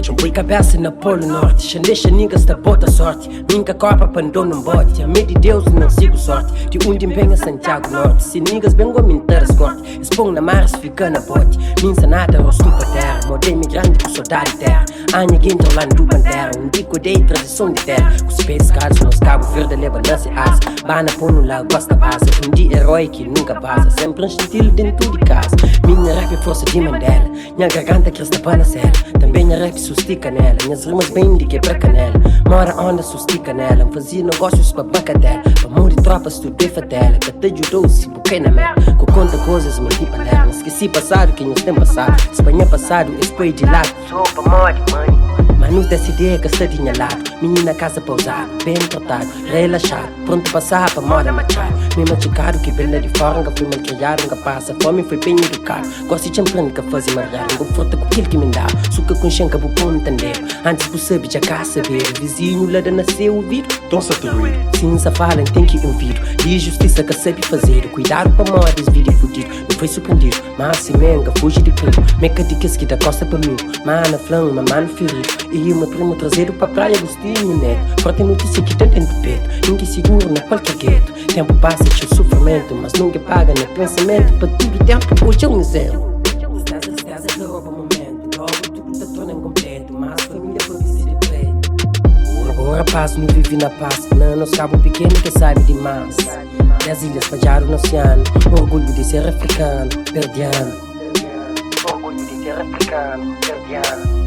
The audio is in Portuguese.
Champanhe cabeça na Polo Norte. Xandexa niggas da bota sorte. Minha copa pandou num bote. A medo de Deus não sigo sorte. De onde empenha Santiago Norte. Se niggas bem go mintar as corte. Expõe na mar, se fica na bote. Minha nada, rosto pra terra. Modei migrante com soldado de terra. Anha quinta lá no Pantera. Dico dei tradição de terra. Com os pés caros nos Cabo Verde leva nasce asa. Bana pono lá, gosta base. Dia herói que nunca vaza. Sempre um gentil dentro de casa. Minha rap é força de Mandela. Minha garganta cresta para na cela. Também a rap sustica nela. Minhas rimas bem de quebra canela. Mora onda sustica nela. Fazia negócios pra bacadela. Pra morrer tropas estudei fatela. Que te ajudou se buquei na mela. Que conta coisas me tipo nela. Não esqueci passado que nós tem passado. Espanha passado, depois de lado. Sou pra morte, mãe. Mas dessa ideia que está dinha lado. Menina casa pausada, bem tratado, relaxado. Pronto passar pra moda machado. Me machucado que bela de fora. Nunca fui malcriado, nunca passa fome. Fui bem educado. Gosto de champanhe que fazer margar. Nunca forta com aquilo que me dá. Suca com xanca pro pão entender. Antes por saber já cá saber. Vizinho lá da nasceu o vidro. Don't set the read. Sim, se falam, tem que ouvir. De justiça que sabe fazer. Cuidado pra moda, desvide fudido. Não foi surpreendido, mas se menga, fuge de crime. Meca de que da costa pra mim. Mana flan, mano ferido. E o meu primo traseiro pra praia Agostinho Neto. Forte notícia que tem dentro do peito. Ninguém seguro na qualquer gueto. Tempo passa de sofrimento, mas nunca paga no pensamento. Para tudo tempo, hoje é um exemplo. Estás a rouba momento. Logo tudo está tornando incompleto. Mas família foi vestir de preto. Agora passo, me vive na paz. Não, nós cabo pequeno que sabe demais. E as ilhas fajaram no oceano. Orgulho de ser africano, perdiano. Orgulho de ser africano, perdiano.